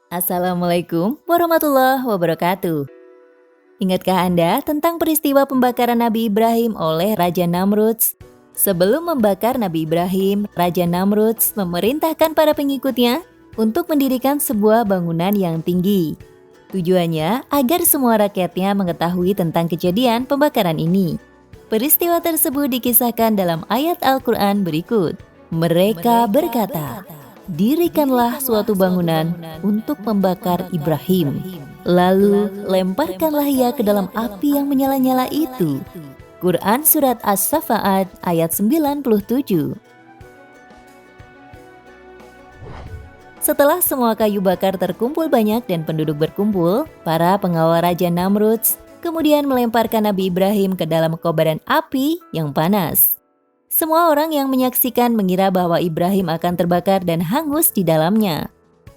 Assalamualaikum warahmatullahi wabarakatuh. Ingatkah Anda tentang peristiwa pembakaran Nabi Ibrahim oleh Raja Namrudz? Sebelum membakar Nabi Ibrahim, Raja Namrudz memerintahkan para pengikutnya untuk mendirikan sebuah bangunan yang tinggi. Tujuannya agar semua rakyatnya mengetahui tentang kejadian pembakaran ini. Peristiwa tersebut dikisahkan dalam ayat Al-Quran berikut. Mereka berkata, "Dirikanlah suatu bangunan untuk membakar Ibrahim. Lalu lemparkanlah ia ke dalam api yang menyala-nyala itu." Quran Surat As-Saffat ayat 97. Setelah semua kayu bakar terkumpul banyak dan penduduk berkumpul, para pengawal Raja Namrudz kemudian melemparkan Nabi Ibrahim ke dalam kobaran api yang panas. Semua orang yang menyaksikan mengira bahwa Ibrahim akan terbakar dan hangus di dalamnya.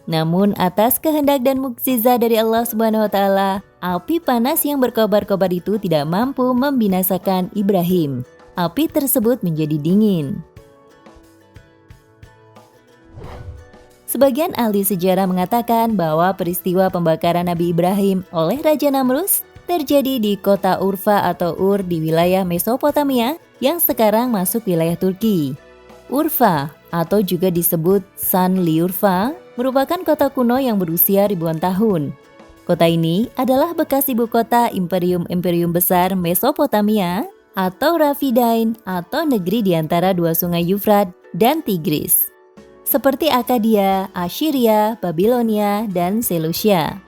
Namun atas kehendak dan mukjizat dari Allah Subhanahu wa taala, api panas yang berkobar-kobar itu tidak mampu membinasakan Ibrahim. Api tersebut menjadi dingin. Sebagian ahli sejarah mengatakan bahwa peristiwa pembakaran Nabi Ibrahim oleh Raja Namrudz terjadi di kota Urfa atau Ur di wilayah Mesopotamia yang sekarang masuk wilayah Turki. Urfa atau juga disebut Sanliurfa merupakan kota kuno yang berusia ribuan tahun. Kota ini adalah bekas ibu kota imperium besar Mesopotamia atau Rafidain atau negeri di antara dua sungai Yufrat dan Tigris, seperti Akkadia, Assyria, Babilonia, dan Seleucia.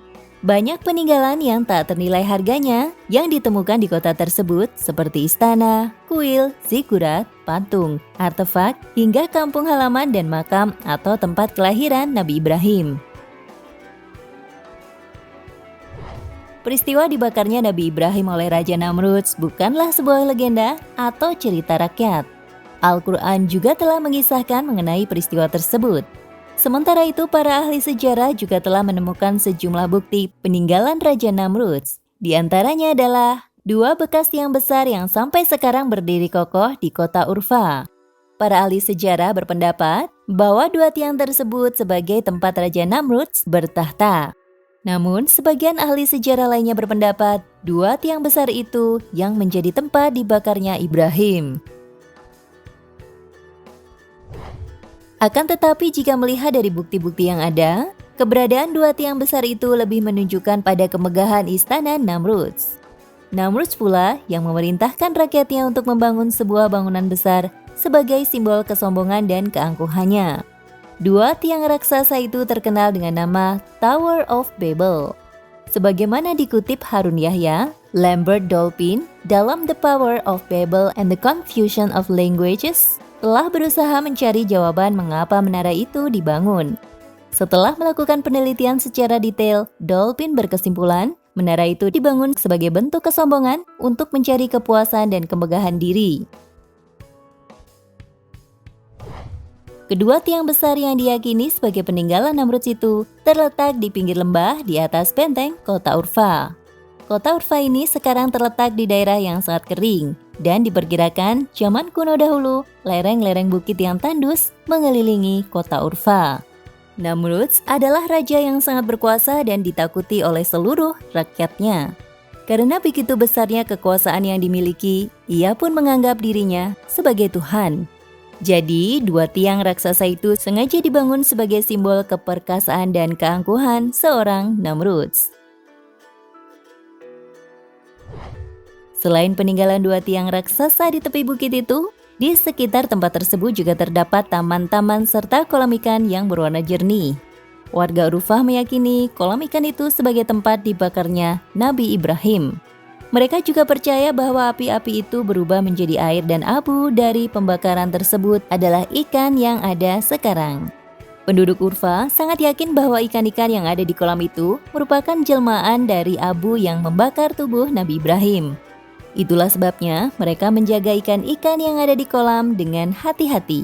Banyak peninggalan yang tak ternilai harganya yang ditemukan di kota tersebut seperti istana, kuil, zikurat, patung, artefak, hingga kampung halaman dan makam atau tempat kelahiran Nabi Ibrahim. Peristiwa dibakarnya Nabi Ibrahim oleh Raja Namrudz bukanlah sebuah legenda atau cerita rakyat. Al-Quran juga telah mengisahkan mengenai peristiwa tersebut. Sementara itu, para ahli sejarah juga telah menemukan sejumlah bukti peninggalan Raja Namrudz. Di antaranya adalah dua bekas tiang besar yang sampai sekarang berdiri kokoh di kota Urfa. Para ahli sejarah berpendapat bahwa dua tiang tersebut sebagai tempat Raja Namrudz bertahta. Namun, sebagian ahli sejarah lainnya berpendapat dua tiang besar itu yang menjadi tempat dibakarnya Ibrahim. Akan tetapi jika melihat dari bukti-bukti yang ada, keberadaan dua tiang besar itu lebih menunjukkan pada kemegahan istana Namrudz. Namrudz pula yang memerintahkan rakyatnya untuk membangun sebuah bangunan besar sebagai simbol kesombongan dan keangkuhannya. Dua tiang raksasa itu terkenal dengan nama Tower of Babel. Sebagaimana dikutip Harun Yahya, Lambert Dolphin dalam The Power of Babel and the Confusion of Languages telah berusaha mencari jawaban mengapa menara itu dibangun. Setelah melakukan penelitian secara detail, Dolphin berkesimpulan menara itu dibangun sebagai bentuk kesombongan untuk mencari kepuasan dan kemegahan diri. Kedua tiang besar yang diyakini sebagai peninggalan Namrudz itu terletak di pinggir lembah di atas benteng kota Urfa. Kota Urfa ini sekarang terletak di daerah yang sangat kering, dan diperkirakan zaman kuno dahulu, lereng-lereng bukit yang tandus mengelilingi kota Urfa. Namrudz adalah raja yang sangat berkuasa dan ditakuti oleh seluruh rakyatnya. Karena begitu besarnya kekuasaan yang dimiliki, ia pun menganggap dirinya sebagai Tuhan. Jadi, dua tiang raksasa itu sengaja dibangun sebagai simbol keperkasaan dan keangkuhan seorang Namrudz. Selain peninggalan dua tiang raksasa di tepi bukit itu, di sekitar tempat tersebut juga terdapat taman-taman serta kolam ikan yang berwarna jernih. Warga Urfa meyakini kolam ikan itu sebagai tempat dibakarnya Nabi Ibrahim. Mereka juga percaya bahwa api-api itu berubah menjadi air dan abu dari pembakaran tersebut adalah ikan yang ada sekarang. Penduduk Urfa sangat yakin bahwa ikan-ikan yang ada di kolam itu merupakan jelmaan dari abu yang membakar tubuh Nabi Ibrahim. Itulah sebabnya mereka menjaga ikan-ikan yang ada di kolam dengan hati-hati.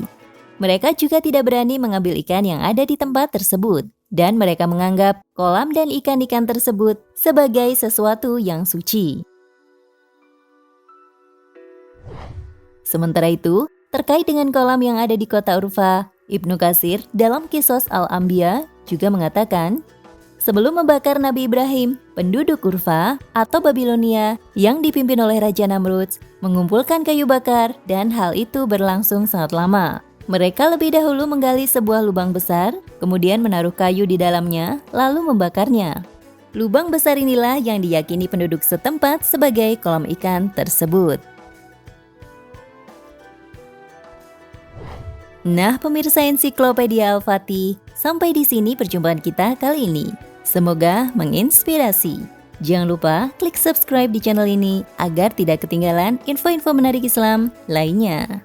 Mereka juga tidak berani mengambil ikan yang ada di tempat tersebut, dan mereka menganggap kolam dan ikan-ikan tersebut sebagai sesuatu yang suci. Sementara itu, terkait dengan kolam yang ada di kota Urfa, Ibnu Katsir dalam Qisas Al-Anbiya juga mengatakan, Sebelum membakar Nabi Ibrahim, penduduk Urfa atau Babilonia yang dipimpin oleh Raja Namrud mengumpulkan kayu bakar dan hal itu berlangsung sangat lama. Mereka lebih dahulu menggali sebuah lubang besar, kemudian menaruh kayu di dalamnya, lalu membakarnya. Lubang besar inilah yang diyakini penduduk setempat sebagai kolam ikan tersebut. Nah, pemirsa Ensiklopedia Al-Fatih, sampai di sini perjumpaan kita kali ini. Semoga menginspirasi. Jangan lupa klik subscribe di channel ini agar tidak ketinggalan info-info menarik Islam lainnya.